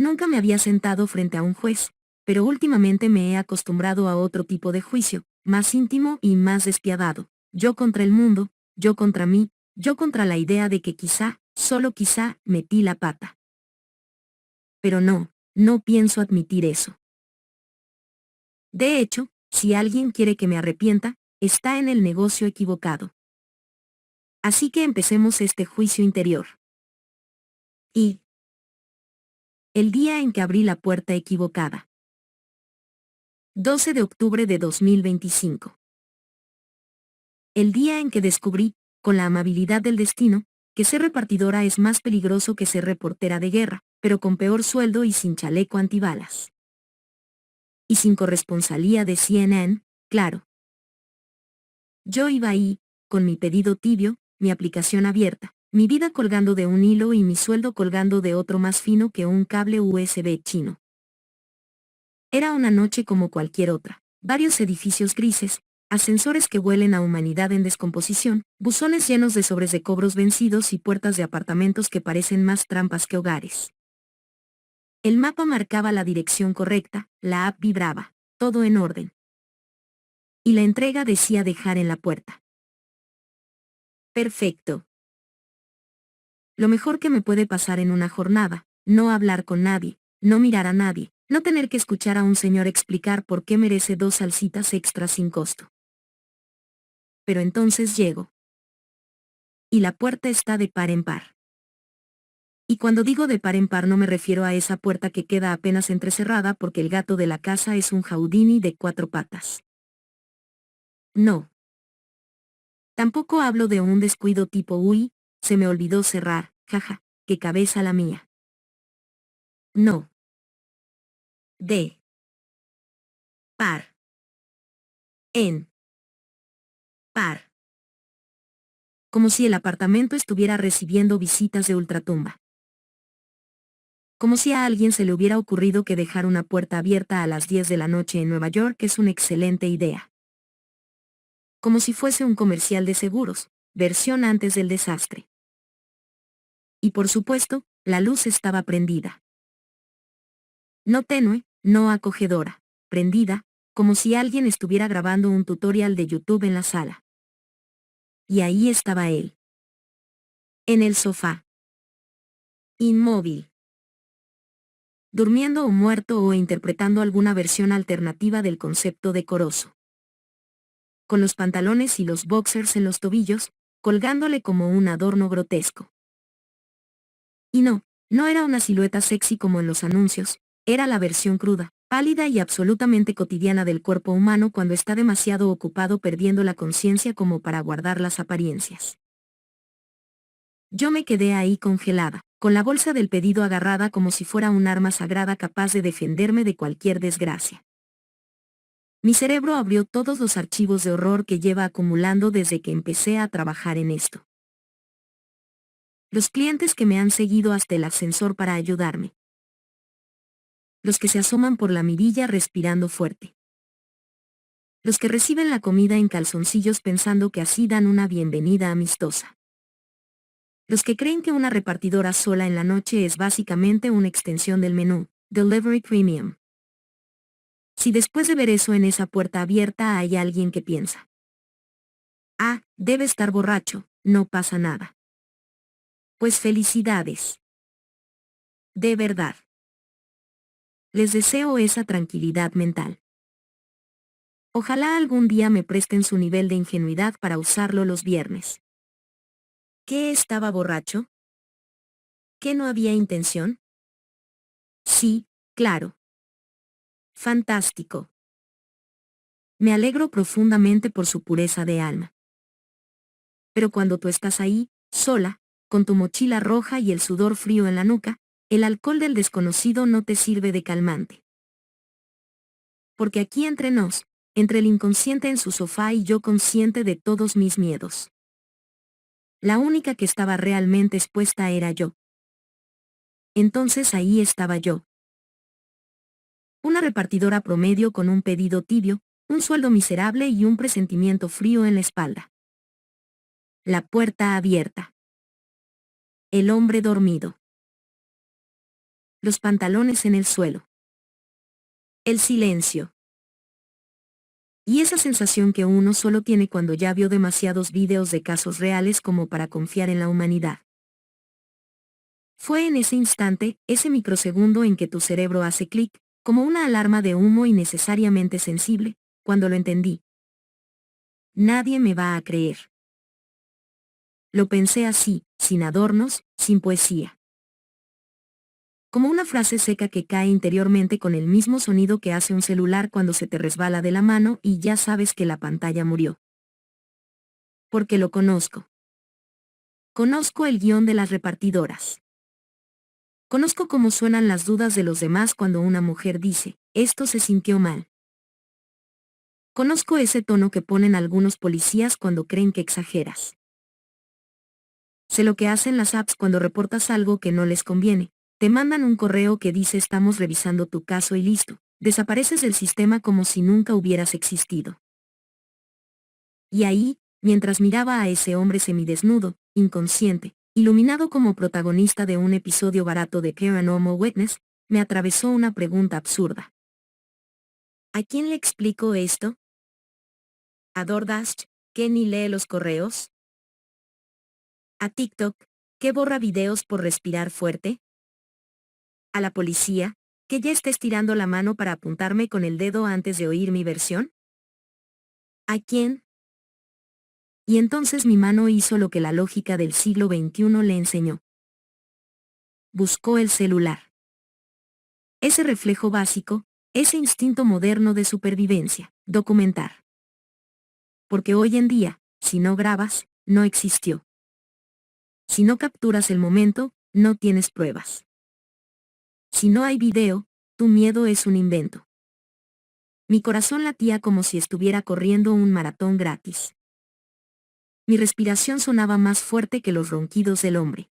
Nunca me había sentado frente a un juez, pero últimamente me he acostumbrado a otro tipo de juicio, más íntimo y más despiadado. Yo contra el mundo, yo contra mí, yo contra la idea de que quizá, solo quizá, metí la pata. Pero no, no pienso admitir eso. De hecho, si alguien quiere que me arrepienta, está en el negocio equivocado. Así que empecemos este juicio interior. Y el día en que abrí la puerta equivocada. 12 de octubre de 2025. El día en que descubrí, con la amabilidad del destino, que ser repartidora es más peligroso que ser reportera de guerra, pero con peor sueldo y sin chaleco antibalas. Y sin corresponsalía de CNN, claro. Yo iba ahí, con mi pedido tibio, mi aplicación abierta, mi vida colgando de un hilo y mi sueldo colgando de otro más fino que un cable USB chino. Era una noche como cualquier otra. Varios edificios grises, ascensores que huelen a humanidad en descomposición, buzones llenos de sobres de cobros vencidos y puertas de apartamentos que parecen más trampas que hogares. El mapa marcaba la dirección correcta, la app vibraba, todo en orden. Y la entrega decía dejar en la puerta. Perfecto. Lo mejor que me puede pasar en una jornada, no hablar con nadie, no mirar a nadie, no tener que escuchar a un señor explicar por qué merece 2 salsitas extras sin costo. Pero entonces llego. Y la puerta está de par en par. Y cuando digo de par en par no me refiero a esa puerta que queda apenas entrecerrada porque el gato de la casa es un Houdini de 4 patas. No. Tampoco hablo de un descuido tipo uy, se me olvidó cerrar, jaja, qué cabeza la mía. No. De par. En par. Como si el apartamento estuviera recibiendo visitas de ultratumba. Como si a alguien se le hubiera ocurrido que dejar una puerta abierta a las 10 de la noche en Nueva York es una excelente idea. Como si fuese un comercial de seguros, versión antes del desastre. Y por supuesto, la luz estaba prendida. No tenue, no acogedora, prendida, como si alguien estuviera grabando un tutorial de YouTube en la sala. Y ahí estaba él. En el sofá. Inmóvil. Durmiendo o muerto o interpretando alguna versión alternativa del concepto decoroso. Con los pantalones y los boxers en los tobillos, colgándole como un adorno grotesco. Y no, no era una silueta sexy como en los anuncios, era la versión cruda, pálida y absolutamente cotidiana del cuerpo humano cuando está demasiado ocupado perdiendo la conciencia como para guardar las apariencias. Yo me quedé ahí congelada, con la bolsa del pedido agarrada como si fuera un arma sagrada capaz de defenderme de cualquier desgracia. Mi cerebro abrió todos los archivos de horror que lleva acumulando desde que empecé a trabajar en esto. Los clientes que me han seguido hasta el ascensor para ayudarme. Los que se asoman por la mirilla respirando fuerte. Los que reciben la comida en calzoncillos pensando que así dan una bienvenida amistosa. Los que creen que una repartidora sola en la noche es básicamente una extensión del menú, Delivery Premium. Si después de ver eso en esa puerta abierta hay alguien que piensa: ah, debe estar borracho, no pasa nada. Pues felicidades. De verdad. Les deseo esa tranquilidad mental. Ojalá algún día me presten su nivel de ingenuidad para usarlo los viernes. ¿Qué estaba borracho? ¿Qué no había intención? Sí, claro. Fantástico. Me alegro profundamente por su pureza de alma. Pero cuando tú estás ahí, sola, con tu mochila roja y el sudor frío en la nuca, el alcohol del desconocido no te sirve de calmante. Porque aquí entre nos, entre el inconsciente en su sofá y yo consciente de todos mis miedos. La única que estaba realmente expuesta era yo. Entonces ahí estaba yo. Una repartidora promedio con un pedido tibio, un sueldo miserable y un presentimiento frío en la espalda. La puerta abierta. El hombre dormido. los pantalones en el suelo. El silencio. Y esa sensación que uno solo tiene cuando ya vio demasiados videos de casos reales como para confiar en la humanidad. Fue en ese instante, ese microsegundo en que tu cerebro hace clic, como una alarma de humo innecesariamente sensible, cuando lo entendí. Nadie me va a creer. Lo pensé así, sin adornos, sin poesía. Como una frase seca que cae interiormente con el mismo sonido que hace un celular cuando se te resbala de la mano y ya sabes que la pantalla murió. Porque lo conozco. Conozco el guión de las repartidoras. Conozco cómo suenan las dudas de los demás cuando una mujer dice, esto se sintió mal. Conozco ese tono que ponen algunos policías cuando creen que exageras. Sé lo que hacen las apps cuando reportas algo que no les conviene. Te mandan un correo que dice estamos revisando tu caso y listo. Desapareces del sistema como si nunca hubieras existido. Y ahí, mientras miraba a ese hombre semidesnudo, inconsciente, iluminado como protagonista de un episodio barato de Paranormal Witness, me atravesó una pregunta absurda. ¿A quién le explico esto? ¿A DoorDash, que ni lee los correos? ¿A TikTok, que borra videos por respirar fuerte? ¿A la policía, que ya está estirando la mano para apuntarme con el dedo antes de oír mi versión? ¿A quién? Y entonces mi mano hizo lo que la lógica del siglo XXI le enseñó. Buscó el celular. Ese reflejo básico, ese instinto moderno de supervivencia, documentar. Porque hoy en día, si no grabas, no existió. Si no capturas el momento, no tienes pruebas. Si no hay video, tu miedo es un invento. Mi corazón latía como si estuviera corriendo un maratón gratis. Mi respiración sonaba más fuerte que los ronquidos del hombre.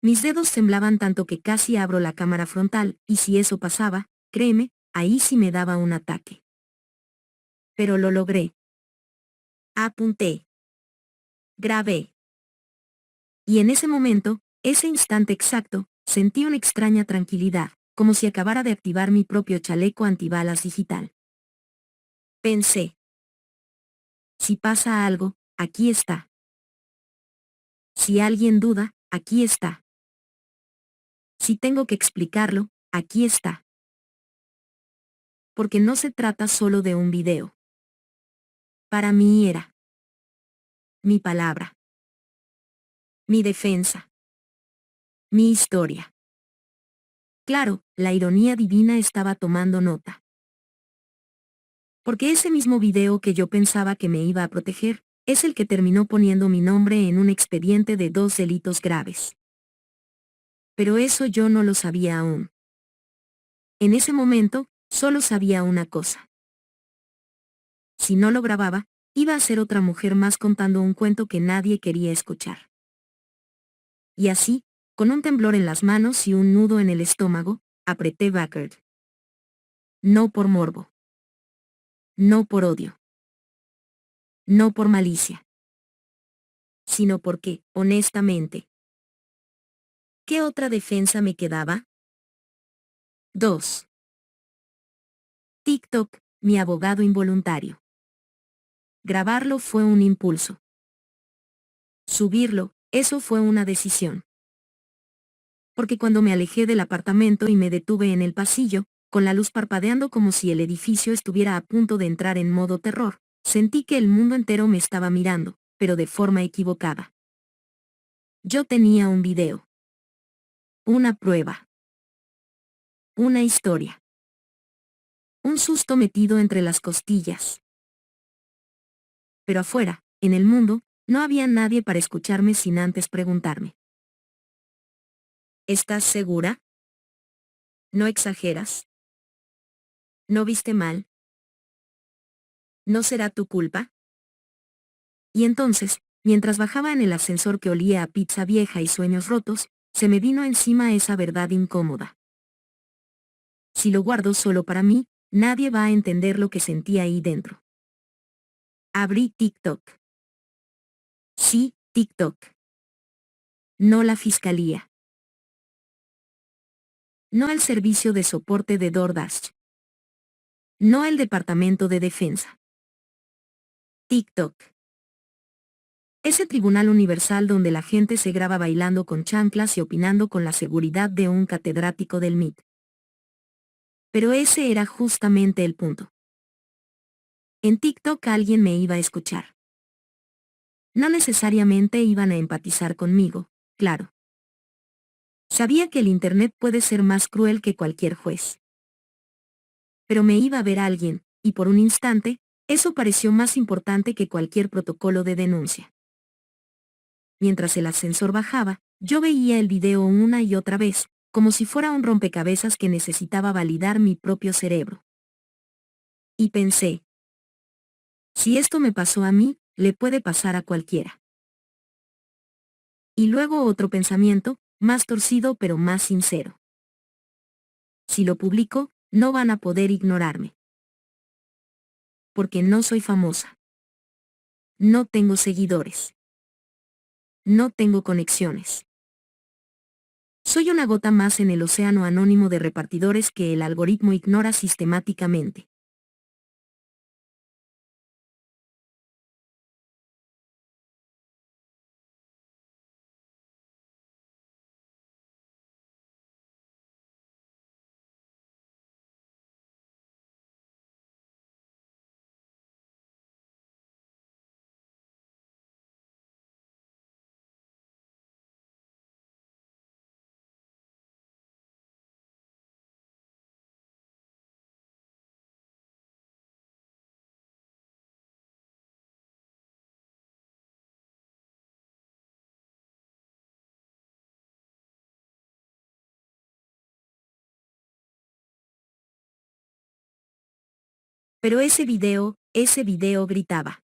Mis dedos temblaban tanto que casi abro la cámara frontal, y si eso pasaba, créeme, ahí sí me daba un ataque. Pero lo logré. Apunté. Grabé. Y en ese momento, ese instante exacto, sentí una extraña tranquilidad, como si acabara de activar mi propio chaleco antibalas digital. Pensé. Si pasa algo, aquí está. Si alguien duda, aquí está. Si tengo que explicarlo, aquí está. Porque no se trata solo de un video. Para mí era mi palabra, mi defensa, mi historia. Claro, la ironía divina estaba tomando nota. Porque ese mismo video que yo pensaba que me iba a proteger, es el que terminó poniendo mi nombre en un expediente de 2 delitos graves. Pero eso yo no lo sabía aún. En ese momento, solo sabía una cosa. Si no lo grababa, iba a ser otra mujer más contando un cuento que nadie quería escuchar. Y así, con un temblor en las manos y un nudo en el estómago, apreté Backerd. No por morbo. No por odio. No por malicia. Sino porque, honestamente, ¿qué otra defensa me quedaba? 2. TikTok, mi abogado involuntario. Grabarlo fue un impulso. Subirlo, eso fue una decisión. Porque cuando me alejé del apartamento y me detuve en el pasillo, con la luz parpadeando como si el edificio estuviera a punto de entrar en modo terror, sentí que el mundo entero me estaba mirando, pero de forma equivocada. Yo tenía un video. Una prueba. Una historia. Un susto metido entre las costillas. Pero afuera, en el mundo, no había nadie para escucharme sin antes preguntarme. ¿Estás segura? ¿No exageras? ¿No viste mal? ¿No será tu culpa? Y entonces, mientras bajaba en el ascensor que olía a pizza vieja y sueños rotos, se me vino encima esa verdad incómoda. Si lo guardo solo para mí, nadie va a entender lo que sentía ahí dentro. Abrí TikTok. Sí, TikTok. No la fiscalía. No el servicio de soporte de DoorDash. No el Departamento de Defensa. TikTok. Ese tribunal universal donde la gente se graba bailando con chanclas y opinando con la seguridad de un catedrático del MIT. Pero ese era justamente el punto. En TikTok alguien me iba a escuchar. No necesariamente iban a empatizar conmigo, claro. Sabía que el Internet puede ser más cruel que cualquier juez. Pero me iba a ver alguien, y por un instante, eso pareció más importante que cualquier protocolo de denuncia. Mientras el ascensor bajaba, yo veía el video una y otra vez, como si fuera un rompecabezas que necesitaba validar mi propio cerebro. Y pensé, si esto me pasó a mí, le puede pasar a cualquiera. Y luego otro pensamiento, más torcido pero más sincero. Si lo publico, no van a poder ignorarme. Porque no soy famosa. No tengo seguidores. No tengo conexiones. Soy una gota más en el océano anónimo de repartidores que el algoritmo ignora sistemáticamente. Pero ese video gritaba.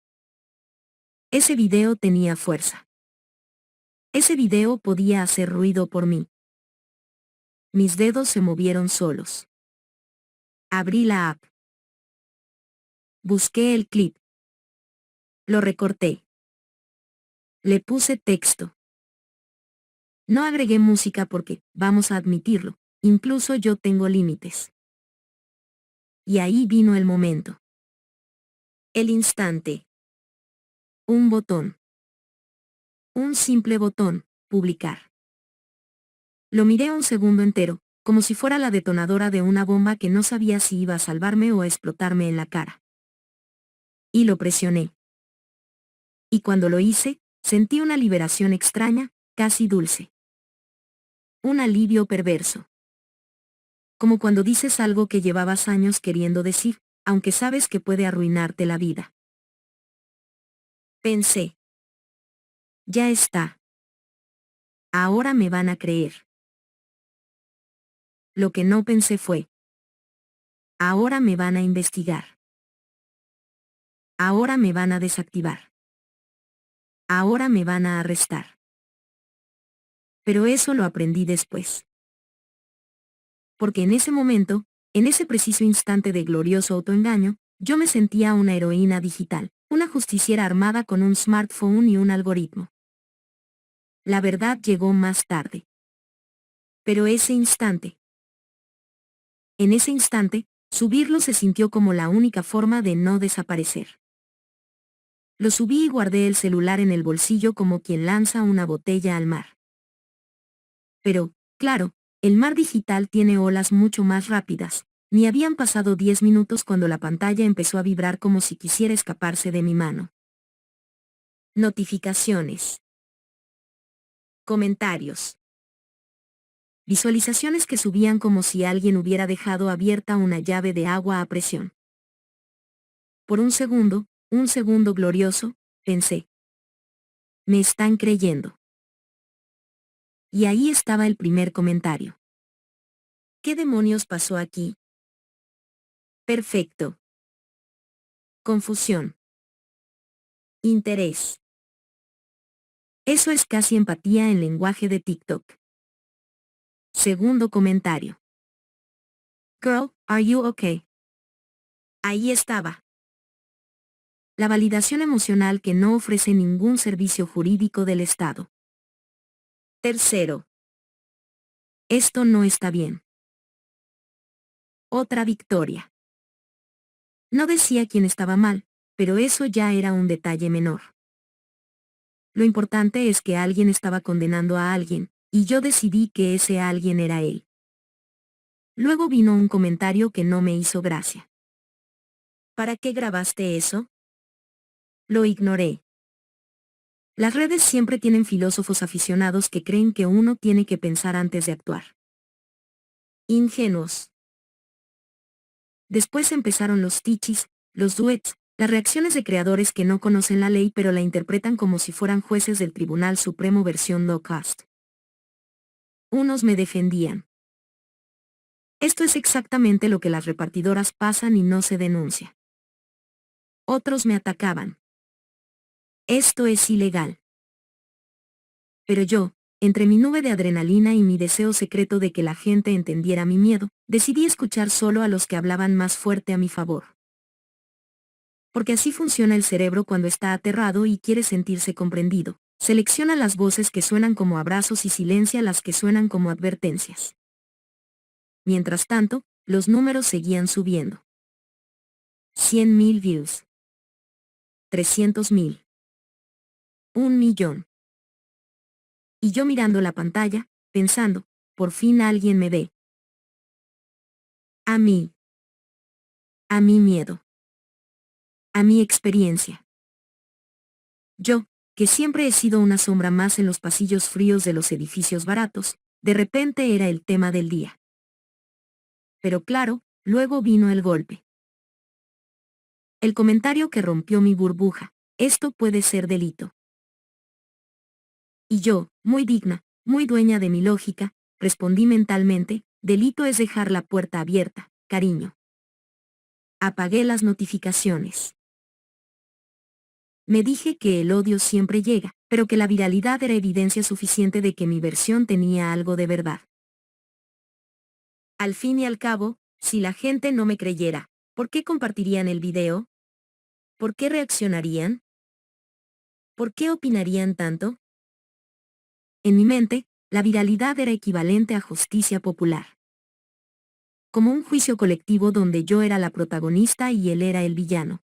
Ese video tenía fuerza. Ese video podía hacer ruido por mí. Mis dedos se movieron solos. Abrí la app. Busqué el clip. Lo recorté. Le puse texto. No agregué música porque, vamos a admitirlo, incluso yo tengo límites. Y ahí vino el momento. El instante. Un botón. Un simple botón, publicar. Lo miré un segundo entero, como si fuera la detonadora de una bomba que no sabía si iba a salvarme o a explotarme en la cara. Y lo presioné. Y cuando lo hice, sentí una liberación extraña, casi dulce. Un alivio perverso. Como cuando dices algo que llevabas años queriendo decir, aunque sabes que puede arruinarte la vida. Pensé. Ya está. Ahora me van a creer. Lo que no pensé fue. Ahora me van a investigar. Ahora me van a desactivar. Ahora me van a arrestar. Pero eso lo aprendí después. Porque en ese momento, en ese preciso instante de glorioso autoengaño, yo me sentía una heroína digital, una justiciera armada con un smartphone y un algoritmo. La verdad llegó más tarde. Pero en ese instante, subirlo se sintió como la única forma de no desaparecer. Lo subí y guardé el celular en el bolsillo como quien lanza una botella al mar. Pero, claro, el mar digital tiene olas mucho más rápidas. Ni habían pasado 10 minutos cuando la pantalla empezó a vibrar como si quisiera escaparse de mi mano. Notificaciones. Comentarios. Visualizaciones que subían como si alguien hubiera dejado abierta una llave de agua a presión. Por un segundo glorioso, pensé. Me están creyendo. Y ahí estaba el primer comentario. ¿Qué demonios pasó aquí? Perfecto. Confusión. Interés. Eso es casi empatía en lenguaje de TikTok. Segundo comentario. Girl, are you okay? Ahí estaba. La validación emocional que no ofrece ningún servicio jurídico del Estado. Tercero. Esto no está bien. Otra victoria. No decía quién estaba mal, pero eso ya era un detalle menor. Lo importante es que alguien estaba condenando a alguien, y yo decidí que ese alguien era él. Luego vino un comentario que no me hizo gracia. ¿Para qué grabaste eso? Lo ignoré. Las redes siempre tienen filósofos aficionados que creen que uno tiene que pensar antes de actuar. Ingenuos. Después empezaron los tichis, los duets, las reacciones de creadores que no conocen la ley pero la interpretan como si fueran jueces del Tribunal Supremo versión low cost. Unos me defendían. Esto es exactamente lo que las repartidoras pasan y no se denuncia. Otros me atacaban. Esto es ilegal. Pero yo, entre mi nube de adrenalina y mi deseo secreto de que la gente entendiera mi miedo, decidí escuchar solo a los que hablaban más fuerte a mi favor. Porque así funciona el cerebro cuando está aterrado y quiere sentirse comprendido. Selecciona las voces que suenan como abrazos y silencia las que suenan como advertencias. Mientras tanto, los números seguían subiendo. 100.000 views. 300.000. 1.000.000. Y yo mirando la pantalla, pensando, por fin alguien me ve. A mí. A mi miedo. A mi experiencia. Yo, que siempre he sido una sombra más en los pasillos fríos de los edificios baratos, de repente era el tema del día. Pero claro, luego vino el golpe. El comentario que rompió mi burbuja: esto puede ser delito. Y yo, muy digna, muy dueña de mi lógica, respondí mentalmente: delito es dejar la puerta abierta, cariño. Apagué las notificaciones. Me dije que el odio siempre llega, pero que la viralidad era evidencia suficiente de que mi versión tenía algo de verdad. Al fin y al cabo, si la gente no me creyera, ¿por qué compartirían el video? ¿Por qué reaccionarían? ¿Por qué opinarían tanto? En mi mente, la viralidad era equivalente a justicia popular. Como un juicio colectivo donde yo era la protagonista y él era el villano.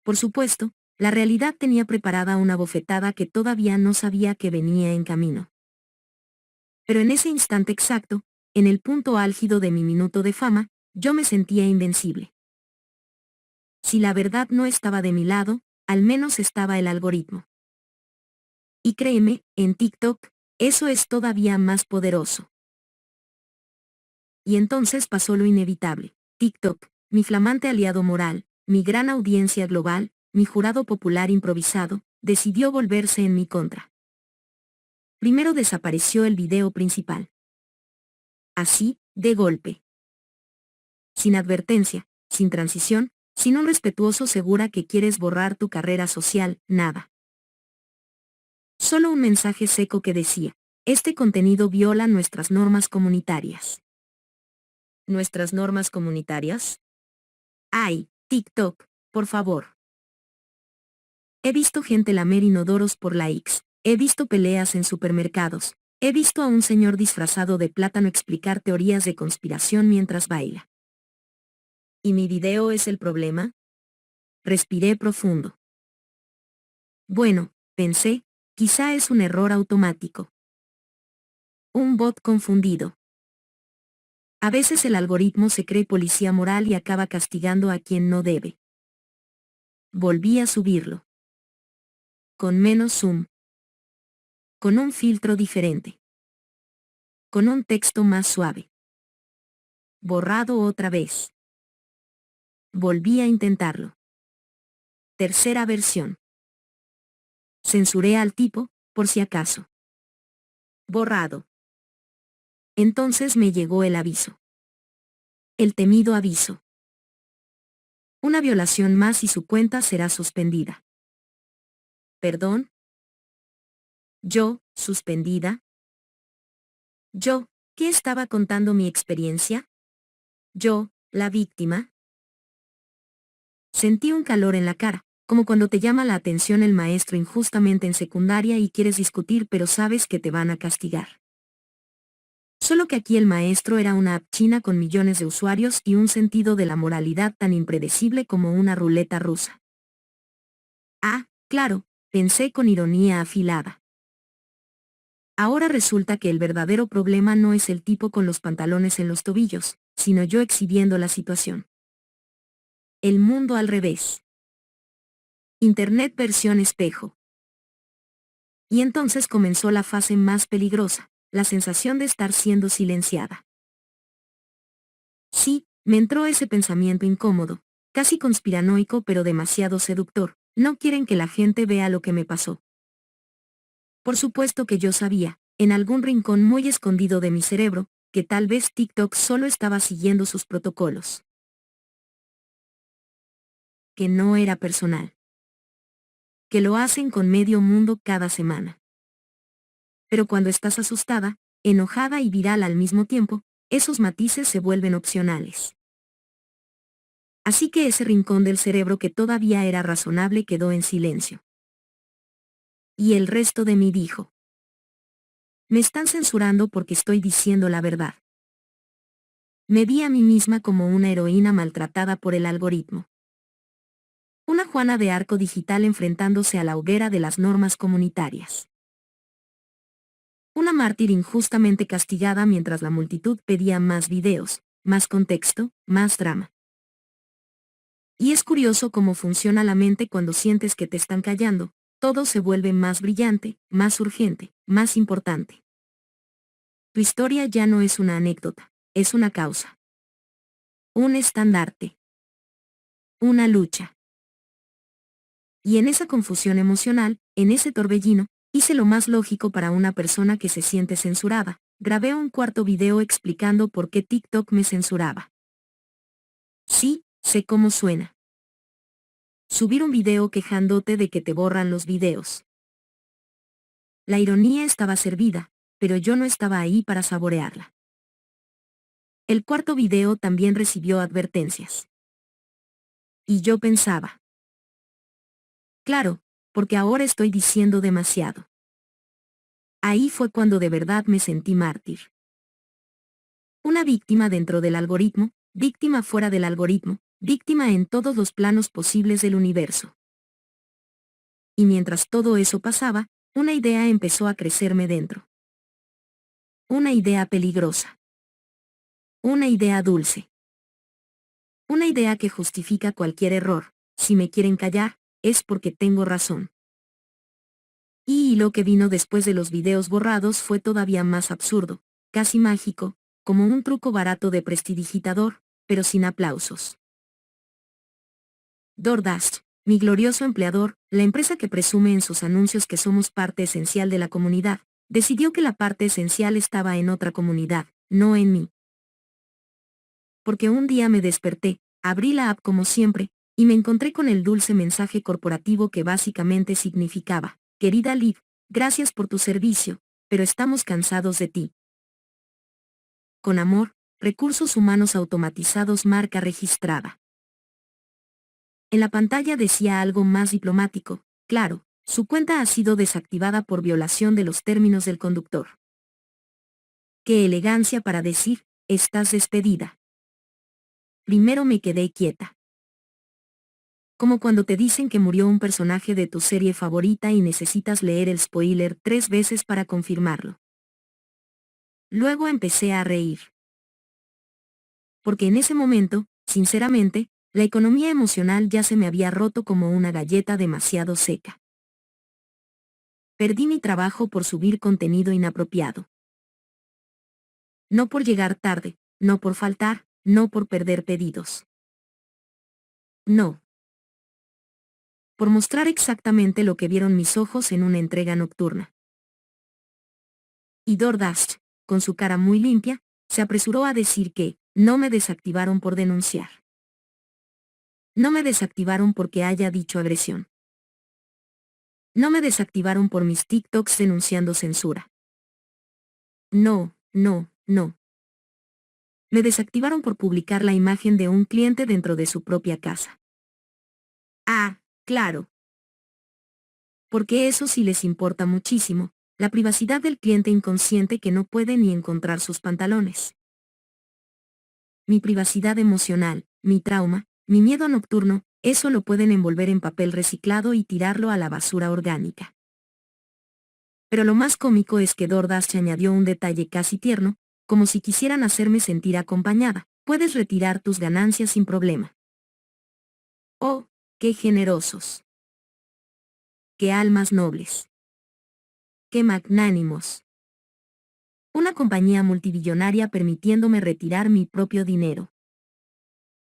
Por supuesto, la realidad tenía preparada una bofetada que todavía no sabía que venía en camino. Pero en ese instante exacto, en el punto álgido de mi minuto de fama, yo me sentía invencible. Si la verdad no estaba de mi lado, al menos estaba el algoritmo. Y créeme, en TikTok, eso es todavía más poderoso. Y entonces pasó lo inevitable. TikTok, mi flamante aliado moral, mi gran audiencia global, mi jurado popular improvisado, decidió volverse en mi contra. Primero desapareció el video principal. Así, de golpe. Sin advertencia, sin transición, sin un respetuoso segura que quieres borrar tu carrera social, nada. Solo un mensaje seco que decía: este contenido viola nuestras normas comunitarias. ¿Nuestras normas comunitarias? ¡Ay, TikTok, por favor! He visto gente lamer inodoros por likes, he visto peleas en supermercados, he visto a un señor disfrazado de plátano explicar teorías de conspiración mientras baila. ¿Y mi video es el problema? Respiré profundo. Bueno, pensé, quizá es un error automático. Un bot confundido. A veces el algoritmo se cree policía moral y acaba castigando a quien no debe. Volví a subirlo. Con menos zoom. Con un filtro diferente. Con un texto más suave. Borrado otra vez. Volví a intentarlo. Tercera versión. Censuré al tipo, por si acaso. Borrado. Entonces me llegó el aviso. El temido aviso. Una violación más y su cuenta será suspendida. ¿Perdón? ¿Yo, suspendida? ¿Yo, qué estaba contando mi experiencia? ¿Yo, la víctima? Sentí un calor en la cara, como cuando te llama la atención el maestro injustamente en secundaria y quieres discutir pero sabes que te van a castigar. Solo que aquí el maestro era una app china con millones de usuarios y un sentido de la moralidad tan impredecible como una ruleta rusa. Ah, claro, pensé con ironía afilada. Ahora resulta que el verdadero problema no es el tipo con los pantalones en los tobillos, sino yo exhibiendo la situación. El mundo al revés. Internet versión espejo. Y entonces comenzó la fase más peligrosa, la sensación de estar siendo silenciada. Sí, me entró ese pensamiento incómodo, casi conspiranoico pero demasiado seductor. No quieren que la gente vea lo que me pasó. Por supuesto que yo sabía, en algún rincón muy escondido de mi cerebro, que tal vez TikTok solo estaba siguiendo sus protocolos. Que no era personal. Que lo hacen con medio mundo cada semana. Pero cuando estás asustada, enojada y viral al mismo tiempo, esos matices se vuelven opcionales. Así que ese rincón del cerebro que todavía era razonable quedó en silencio. Y el resto de mí dijo: me están censurando porque estoy diciendo la verdad. Me vi a mí misma como una heroína maltratada por el algoritmo. Una Juana de Arco digital enfrentándose a la hoguera de las normas comunitarias. Una mártir injustamente castigada mientras la multitud pedía más videos, más contexto, más drama. Y es curioso cómo funciona la mente cuando sientes que te están callando, todo se vuelve más brillante, más urgente, más importante. Tu historia ya no es una anécdota, es una causa. Un estandarte. Una lucha. Y en esa confusión emocional, en ese torbellino, hice lo más lógico para una persona que se siente censurada. Grabé un cuarto video explicando por qué TikTok me censuraba. Sí, sé cómo suena. Subir un video quejándote de que te borran los videos. La ironía estaba servida, pero yo no estaba ahí para saborearla. El cuarto video también recibió advertencias. Y yo pensaba. Claro, porque ahora estoy diciendo demasiado. Ahí fue cuando de verdad me sentí mártir. Una víctima dentro del algoritmo, víctima fuera del algoritmo, víctima en todos los planos posibles del universo. Y mientras todo eso pasaba, una idea empezó a crecerme dentro. Una idea peligrosa. Una idea dulce. Una idea que justifica cualquier error. Si me quieren callar, es porque tengo razón. Y lo que vino después de los videos borrados fue todavía más absurdo, casi mágico, como un truco barato de prestidigitador, pero sin aplausos. DoorDash, mi glorioso empleador, la empresa que presume en sus anuncios que somos parte esencial de la comunidad, decidió que la parte esencial estaba en otra comunidad, no en mí. Porque un día me desperté, abrí la app como siempre, y me encontré con el dulce mensaje corporativo que básicamente significaba: querida Liv, gracias por tu servicio, pero estamos cansados de ti. Con amor, Recursos Humanos Automatizados marca registrada. En la pantalla decía algo más diplomático: claro, su cuenta ha sido desactivada por violación de los términos del conductor. Qué elegancia para decir: estás despedida. Primero me quedé quieta. Como cuando te dicen que murió un personaje de tu serie favorita y necesitas leer el spoiler 3 veces para confirmarlo. Luego empecé a reír. Porque en ese momento, sinceramente, la economía emocional ya se me había roto como una galleta demasiado seca. Perdí mi trabajo por subir contenido inapropiado. No por llegar tarde, no por faltar, no por perder pedidos. No. Por mostrar exactamente lo que vieron mis ojos en una entrega nocturna. Y DoorDash, con su cara muy limpia, se apresuró a decir que no me desactivaron por denunciar. No me desactivaron porque haya dicho agresión. No me desactivaron por mis TikToks denunciando censura. No, no, no. Me desactivaron por publicar la imagen de un cliente dentro de su propia casa. Ah, claro. Porque eso sí les importa muchísimo, La privacidad del cliente inconsciente que no puede ni encontrar sus pantalones. Mi privacidad emocional, mi trauma, mi miedo nocturno, eso lo pueden envolver en papel reciclado y tirarlo a la basura orgánica. Pero lo más cómico es que DoorDash añadió un detalle casi tierno, como si quisieran hacerme sentir acompañada. Puedes retirar tus ganancias sin problema. ¡Oh, qué generosos! ¡Qué almas nobles! ¡Qué magnánimos! Una compañía multibillonaria permitiéndome retirar mi propio dinero.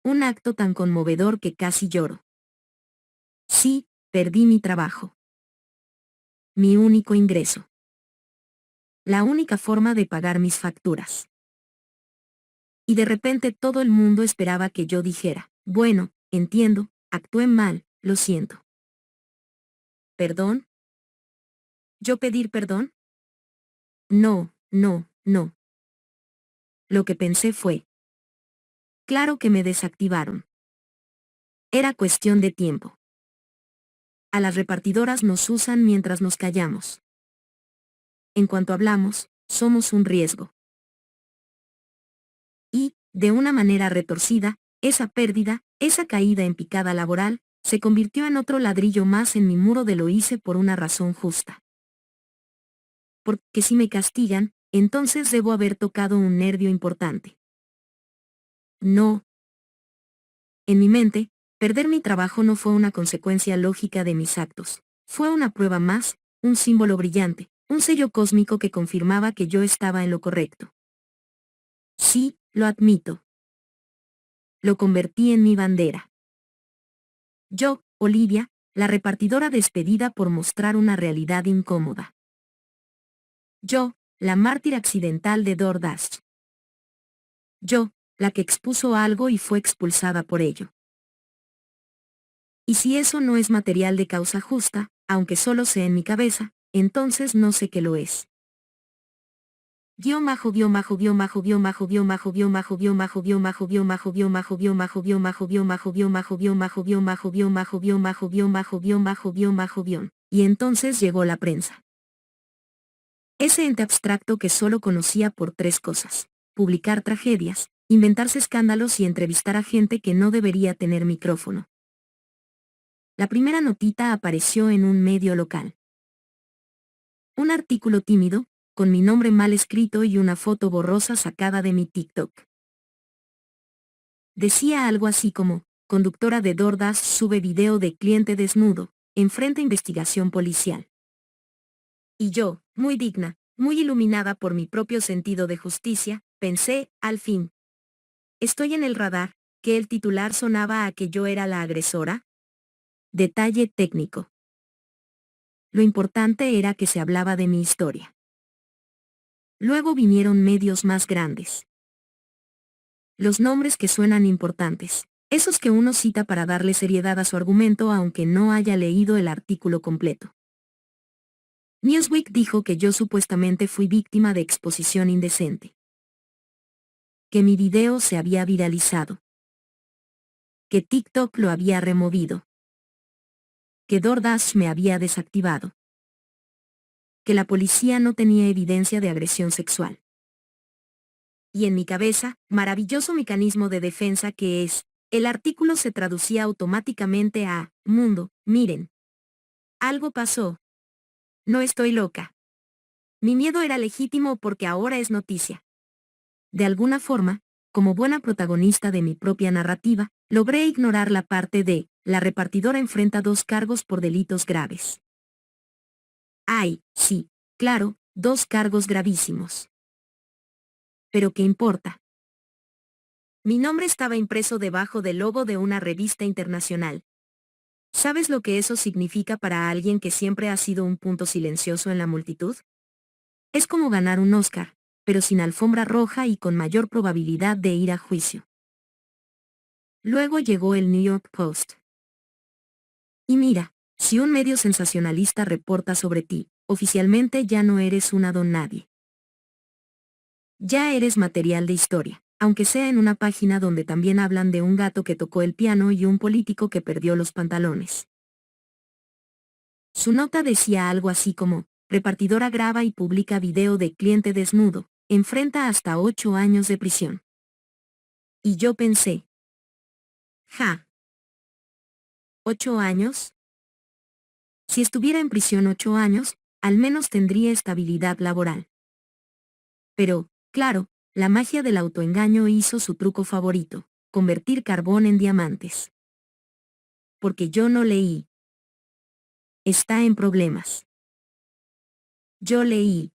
Un acto tan conmovedor que casi lloro. Sí, perdí mi trabajo. Mi único ingreso. La única forma de pagar mis facturas. Y de repente todo el mundo esperaba que yo dijera, bueno, entiendo, actué mal, lo siento. ¿Perdón? ¿Yo pedir perdón? No, no, no. Lo que pensé fue, claro que me desactivaron. Era cuestión de tiempo. A las repartidoras nos usan mientras nos callamos. En cuanto hablamos, somos un riesgo. Y, de una manera retorcida, esa pérdida, esa caída en picada laboral, se convirtió en otro ladrillo más en mi muro de lo hice por una razón justa. Porque si me castigan, entonces debo haber tocado un nervio importante. No. En mi mente, perder mi trabajo no fue una consecuencia lógica de mis actos. Fue una prueba más, un símbolo brillante, un sello cósmico que confirmaba que yo estaba en lo correcto. Sí, lo admito. Lo convertí en mi bandera. Yo, Olivia, la repartidora despedida por mostrar una realidad incómoda. Yo, la mártir accidental de DoorDash. Yo, la que expuso algo y fue expulsada por ello. Y si eso no es material de causa justa, aunque solo sea en mi cabeza, entonces no sé qué lo es. Y entonces llegó la prensa. Ese ente abstracto que solo conocía por tres cosas: publicar tragedias, inventarse escándalos y entrevistar a gente que no debería tener micrófono. La primera notita apareció en un medio local. Un artículo tímido, con mi nombre mal escrito y una foto borrosa sacada de mi TikTok. Decía algo así como, conductora de DoorDash sube video de cliente desnudo, enfrenta investigación policial. Y yo, muy digna, muy iluminada por mi propio sentido de justicia, pensé, al fin. Estoy en el radar, que el titular sonaba a que yo era la agresora. Detalle técnico. Lo importante era que se hablaba de mi historia. Luego vinieron medios más grandes. Los nombres que suenan importantes, esos que uno cita para darle seriedad a su argumento aunque no haya leído el artículo completo. Newsweek dijo que yo supuestamente fui víctima de exposición indecente. Que mi video se había viralizado. Que TikTok lo había removido. Que DoorDash me había desactivado. Que la policía no tenía evidencia de agresión sexual. Y en mi cabeza, maravilloso mecanismo de defensa que es, el artículo se traducía automáticamente a, mundo, miren. Algo pasó. No estoy loca. Mi miedo era legítimo porque ahora es noticia. De alguna forma, como buena protagonista de mi propia narrativa, logré ignorar la parte de, la repartidora enfrenta 2 cargos por delitos graves. Ay, sí, claro, 2 cargos gravísimos. Pero ¿qué importa? Mi nombre estaba impreso debajo del logo de una revista internacional. ¿Sabes lo que eso significa para alguien que siempre ha sido un punto silencioso en la multitud? Es como ganar un Oscar, pero sin alfombra roja y con mayor probabilidad de ir a juicio. Luego llegó el New York Post. Y mira, si un medio sensacionalista reporta sobre ti, oficialmente ya no eres una don nadie. Ya eres material de historia, aunque sea en una página donde también hablan de un gato que tocó el piano y un político que perdió los pantalones. Su nota decía algo así como, repartidora graba y publica video de cliente desnudo, enfrenta hasta 8 años de prisión. Y yo pensé, ja, ¿8 años? Si estuviera en prisión 8 años, al menos tendría estabilidad laboral. Pero, claro, la magia del autoengaño hizo su truco favorito, convertir carbón en diamantes. Porque yo no leí. Está en problemas. Yo leí.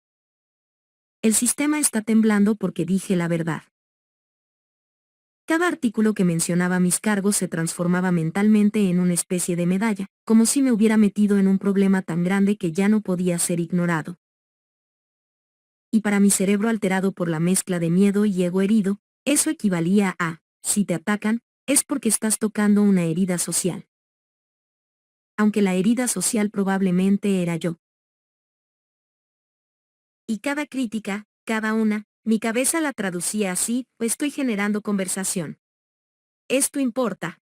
El sistema está temblando porque dije la verdad. Cada artículo que mencionaba mis cargos se transformaba mentalmente en una especie de medalla, como si me hubiera metido en un problema tan grande que ya no podía ser ignorado. Y para mi cerebro alterado por la mezcla de miedo y ego herido, eso equivalía a, si te atacan, es porque estás tocando una herida social. Aunque la herida social probablemente era yo. Y cada crítica, cada una, mi cabeza la traducía así, estoy generando conversación. Esto importa.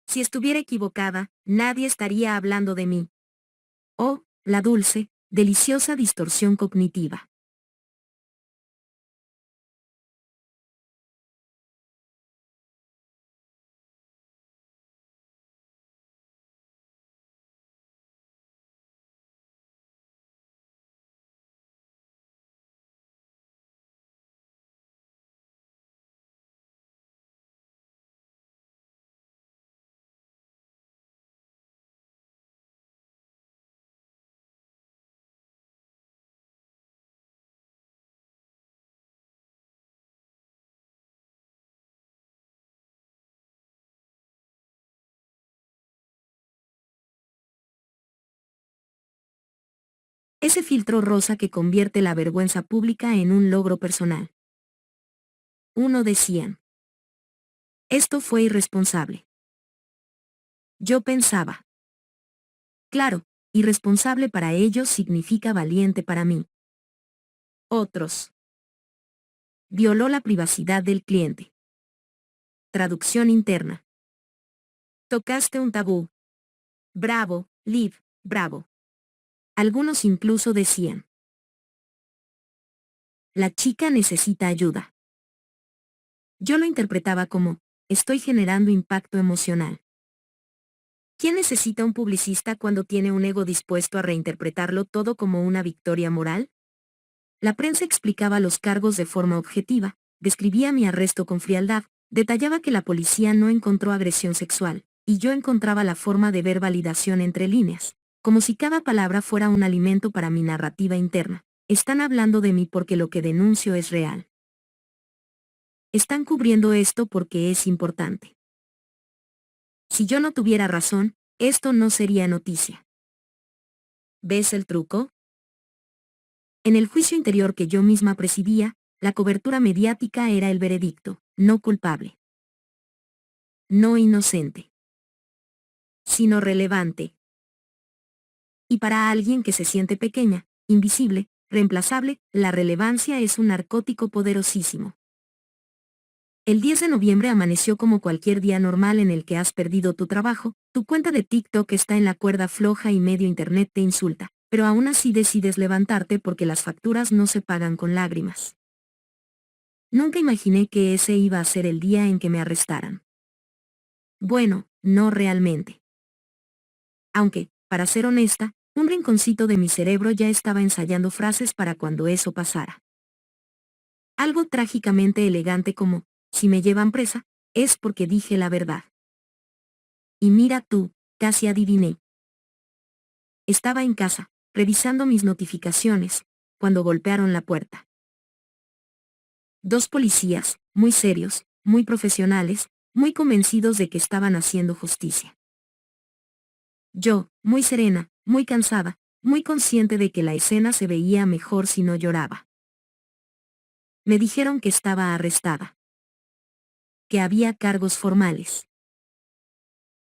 Si estuviera equivocada, nadie estaría hablando de mí. Oh, la dulce, deliciosa distorsión cognitiva. Ese filtro rosa que convierte la vergüenza pública en un logro personal. Uno decían. Esto fue irresponsable. Yo pensaba. Claro, irresponsable para ellos significa valiente para mí. Otros. Violó la privacidad del cliente. Traducción interna. Tocaste un tabú. Bravo, Liv, bravo. Algunos incluso decían. La chica necesita ayuda. Yo lo interpretaba como, estoy generando impacto emocional. ¿Quién necesita un publicista cuando tiene un ego dispuesto a reinterpretarlo todo como una victoria moral? La prensa explicaba los cargos de forma objetiva, describía mi arresto con frialdad, detallaba que la policía no encontró agresión sexual, y yo encontraba la forma de ver validación entre líneas, como si cada palabra fuera un alimento para mi narrativa interna. Están hablando de mí porque lo que denuncio es real. Están cubriendo esto porque es importante. Si yo no tuviera razón, esto no sería noticia. ¿Ves el truco? En el juicio interior que yo misma presidía, la cobertura mediática era el veredicto, no culpable. No inocente. Sino relevante. Y para alguien que se siente pequeña, invisible, reemplazable, la relevancia es un narcótico poderosísimo. El 10 de noviembre amaneció como cualquier día normal en el que has perdido tu trabajo, tu cuenta de TikTok está en la cuerda floja y medio internet te insulta, pero aún así decides levantarte porque las facturas no se pagan con lágrimas. Nunca imaginé que ese iba a ser el día en que me arrestaran. Bueno, no realmente. Aunque, para ser honesta, un rinconcito de mi cerebro ya estaba ensayando frases para cuando eso pasara. Algo trágicamente elegante como, si me llevan presa, es porque dije la verdad. Y mira tú, casi adiviné. Estaba en casa, revisando mis notificaciones, cuando golpearon la puerta. Dos policías, muy serios, muy profesionales, muy convencidos de que estaban haciendo justicia. Yo, muy serena, muy cansada, muy consciente de que la escena se veía mejor si no lloraba. Me dijeron que estaba arrestada. Que había cargos formales.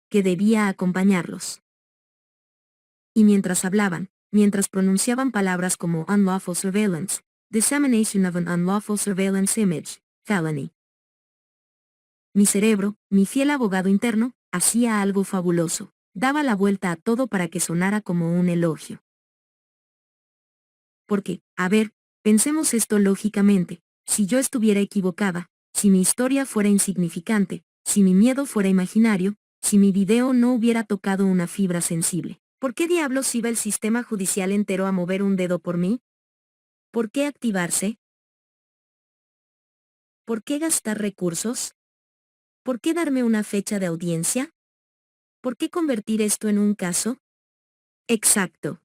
Que debía acompañarlos. Y mientras hablaban, mientras pronunciaban palabras como unlawful surveillance, dissemination of an unlawful surveillance image, felony. Mi cerebro, mi fiel abogado interno, hacía algo fabuloso, daba la vuelta a todo para que sonara como un elogio. Porque, a ver, pensemos esto lógicamente, si yo estuviera equivocada, si mi historia fuera insignificante, si mi miedo fuera imaginario, si mi video no hubiera tocado una fibra sensible, ¿por qué diablos iba el sistema judicial entero a mover un dedo por mí? ¿Por qué activarse? ¿Por qué gastar recursos? ¿Por qué darme una fecha de audiencia? ¿Por qué convertir esto en un caso? Exacto.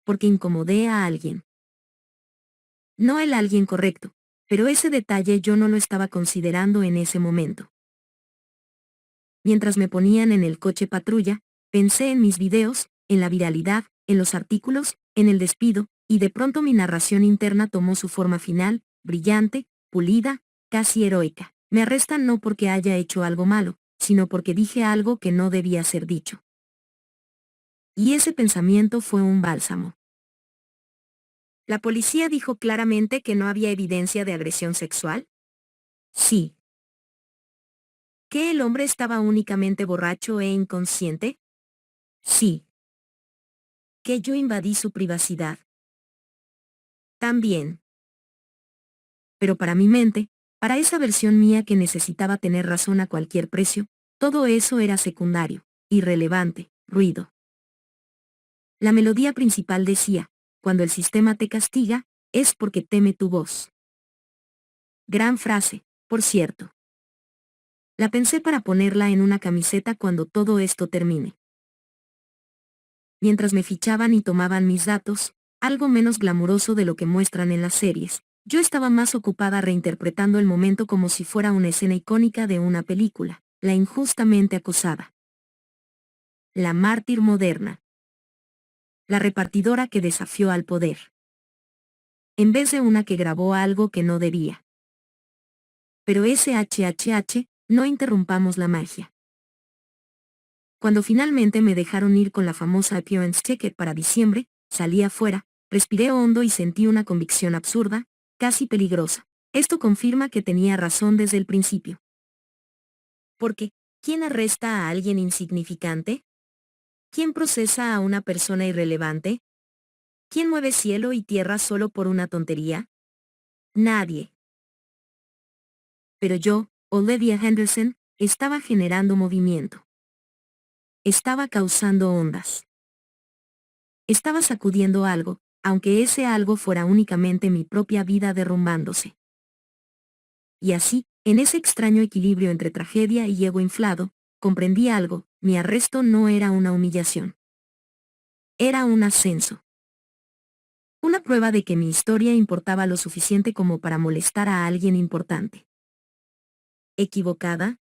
Porque incomodé a alguien. No el alguien correcto, pero ese detalle yo no lo estaba considerando en ese momento. Mientras me ponían en el coche patrulla, pensé en mis videos, en la viralidad, en los artículos, en el despido, y de pronto mi narración interna tomó su forma final, brillante, pulida, casi heroica. Me arrestan no porque haya hecho algo malo, sino porque dije algo que no debía ser dicho. Y ese pensamiento fue un bálsamo. ¿La policía dijo claramente que no había evidencia de agresión sexual? Sí. ¿Que el hombre estaba únicamente borracho e inconsciente? Sí. ¿Que yo invadí su privacidad? También. Pero para mi mente, para esa versión mía que necesitaba tener razón a cualquier precio, todo eso era secundario, irrelevante, ruido. La melodía principal decía, cuando el sistema te castiga, es porque teme tu voz. Gran frase, por cierto. La pensé para ponerla en una camiseta cuando todo esto termine. Mientras me fichaban y tomaban mis datos, algo menos glamuroso de lo que muestran en las series, yo estaba más ocupada reinterpretando el momento como si fuera una escena icónica de una película, la injustamente acusada. La mártir moderna. La repartidora que desafió al poder. En vez de una que grabó algo que no debía. Pero no interrumpamos la magia. Cuando finalmente me dejaron ir con la famosa appearance ticket para diciembre, salí afuera, respiré hondo y sentí una convicción absurda, casi peligrosa. Esto confirma que tenía razón desde el principio. Porque, ¿quién arresta a alguien insignificante? ¿Quién procesa a una persona irrelevante? ¿Quién mueve cielo y tierra solo por una tontería? Nadie. Pero yo, Olivia Henderson, estaba generando movimiento. Estaba causando ondas. Estaba sacudiendo algo, aunque ese algo fuera únicamente mi propia vida derrumbándose. Y así, en ese extraño equilibrio entre tragedia y ego inflado, comprendí algo: mi arresto no era una humillación. Era un ascenso. Una prueba de que mi historia importaba lo suficiente como para molestar a alguien importante. ¿Equivocada?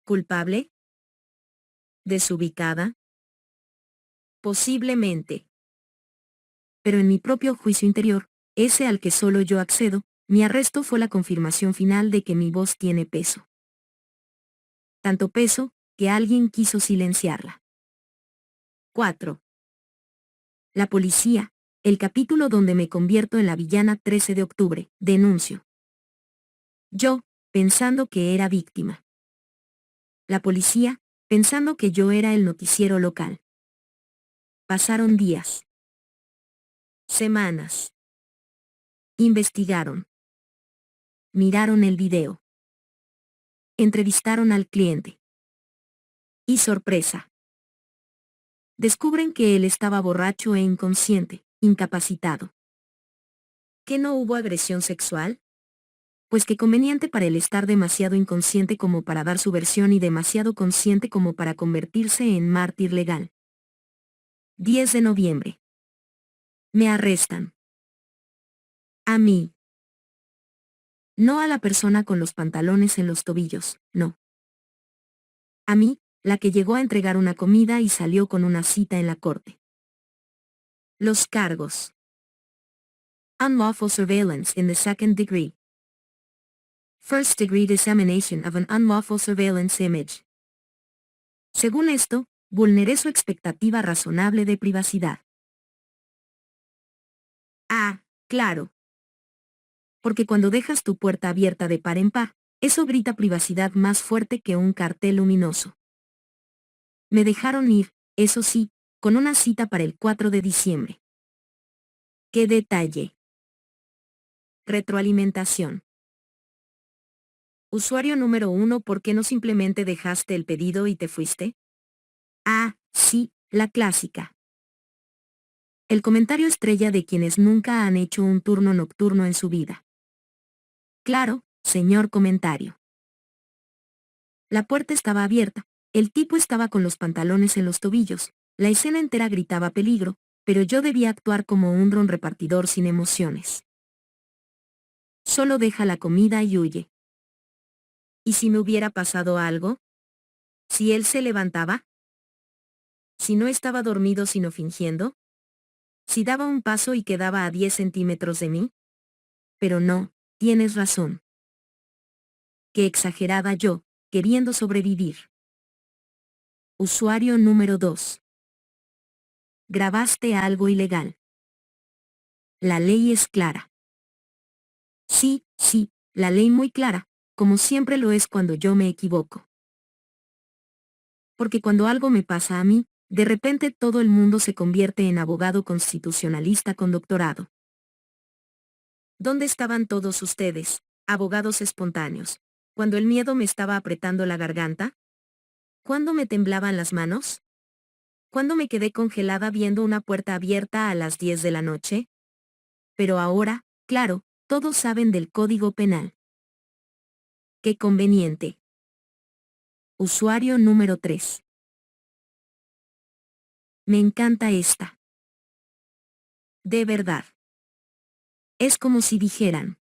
¿Culpable? ¿Desubicada? Posiblemente. Pero en mi propio juicio interior, ese al que solo yo accedo, mi arresto fue la confirmación final de que mi voz tiene peso. Tanto peso, que alguien quiso silenciarla. 4. La policía, el capítulo donde me convierto en la villana. 13 de octubre, denuncio. Yo, pensando que era víctima. La policía, pensando que yo era el noticiero local. Pasaron días. Semanas. Investigaron. Miraron el video. Entrevistaron al cliente. Y sorpresa. Descubren que él estaba borracho e inconsciente, incapacitado. ¿Que no hubo agresión sexual? Pues que conveniente para él estar demasiado inconsciente como para dar su versión y demasiado consciente como para convertirse en mártir legal. 10 de noviembre. Me arrestan. A mí. No a la persona con los pantalones en los tobillos, no. A mí, la que llegó a entregar una comida y salió con una cita en la corte. Los cargos. Unlawful surveillance in the second degree. First degree dissemination of an unlawful surveillance image. Según esto, vulneré su expectativa razonable de privacidad. Ah, claro. Porque cuando dejas tu puerta abierta de par en par, eso grita privacidad más fuerte que un cartel luminoso. Me dejaron ir, eso sí, con una cita para el 4 de diciembre. ¡Qué detalle! Retroalimentación. Usuario número 1, ¿por qué no simplemente dejaste el pedido y te fuiste? Ah, sí, la clásica. El comentario estrella de quienes nunca han hecho un turno nocturno en su vida. Claro, señor comentario. La puerta estaba abierta, el tipo estaba con los pantalones en los tobillos, la escena entera gritaba peligro, pero yo debía actuar como un dron repartidor sin emociones. Solo deja la comida y huye. ¿Y si me hubiera pasado algo? ¿Si él se levantaba? ¿Si no estaba dormido sino fingiendo? ¿Si daba un paso y quedaba a 10 centímetros de mí? Pero no, tienes razón. Qué exagerada yo, queriendo sobrevivir. Usuario número 2. Grabaste algo ilegal. La ley es clara. Sí, sí, la ley muy clara, como siempre lo es cuando yo me equivoco. Porque cuando algo me pasa a mí, de repente todo el mundo se convierte en abogado constitucionalista con doctorado. ¿Dónde estaban todos ustedes, abogados espontáneos, cuando el miedo me estaba apretando la garganta? ¿Cuándo me temblaban las manos? ¿Cuándo me quedé congelada viendo una puerta abierta a las 10 de la noche? Pero ahora, claro, todos saben del Código Penal. ¡Qué conveniente! Usuario número 3. Me encanta esta. De verdad. Es como si dijeran: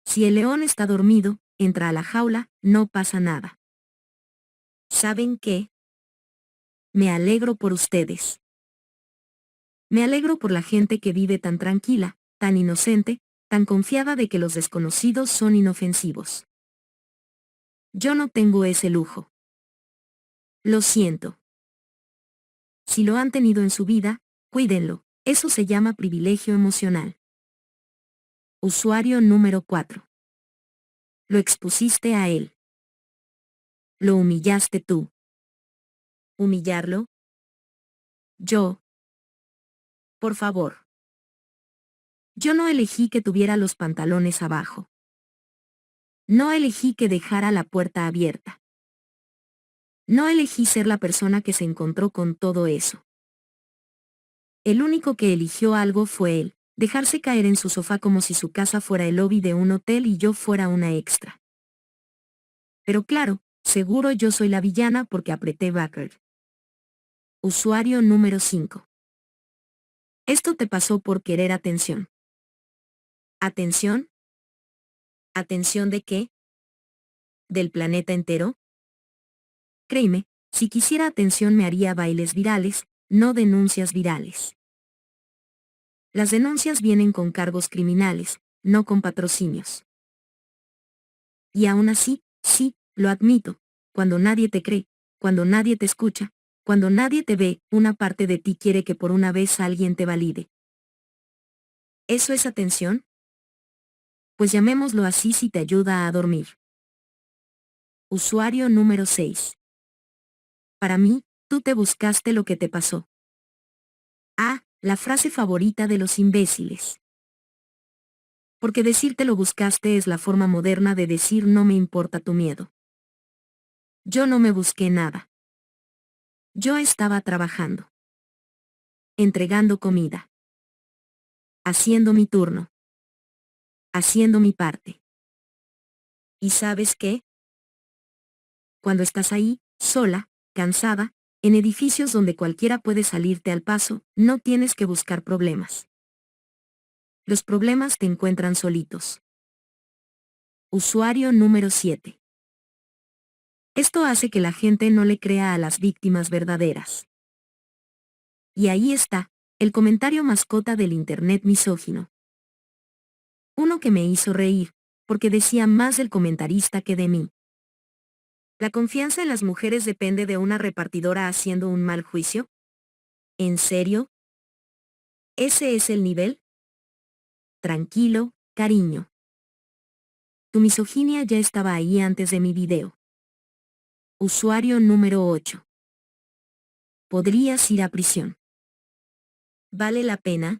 si el león está dormido, entra a la jaula, no pasa nada. ¿Saben qué? Me alegro por ustedes. Me alegro por la gente que vive tan tranquila, tan inocente, tan confiada de que los desconocidos son inofensivos. Yo no tengo ese lujo. Lo siento. Si lo han tenido en su vida, cuídenlo, eso se llama privilegio emocional. Usuario número 4. Lo expusiste a él. Lo humillaste tú. ¿Humillarlo? Yo. Por favor. Yo no elegí que tuviera los pantalones abajo. No elegí que dejara la puerta abierta. No elegí ser la persona que se encontró con todo eso. El único que eligió algo fue él, dejarse caer en su sofá como si su casa fuera el lobby de un hotel y yo fuera una extra. Pero claro, seguro yo soy la villana porque apreté backer. Usuario número 5. Esto te pasó por querer atención. ¿Atención? ¿Atención de qué? ¿Del planeta entero? Créeme, si quisiera atención me haría bailes virales, no denuncias virales. Las denuncias vienen con cargos criminales, no con patrocinios. Y aún así, sí, lo admito, cuando nadie te cree, cuando nadie te escucha, cuando nadie te ve, una parte de ti quiere que por una vez alguien te valide. ¿Eso es atención? Pues llamémoslo así si te ayuda a dormir. Usuario número 6. Para mí, tú te buscaste lo que te pasó. Ah, la frase favorita de los imbéciles. Porque decirte lo buscaste es la forma moderna de decir no me importa tu miedo. Yo no me busqué nada. Yo estaba trabajando. Entregando comida. Haciendo mi turno. Haciendo mi parte. ¿Y sabes qué? Cuando estás ahí, sola, cansada, en edificios donde cualquiera puede salirte al paso, no tienes que buscar problemas. Los problemas te encuentran solitos. Usuario número 7. Esto hace que la gente no le crea a las víctimas verdaderas. Y ahí está, el comentario mascota del internet misógino. Uno que me hizo reír, porque decía más del comentarista que de mí. ¿La confianza en las mujeres depende de una repartidora haciendo un mal juicio? ¿En serio? ¿Ese es el nivel? Tranquilo, cariño. Tu misoginia ya estaba ahí antes de mi video. Usuario número 8. Podrías ir a prisión. ¿Vale la pena?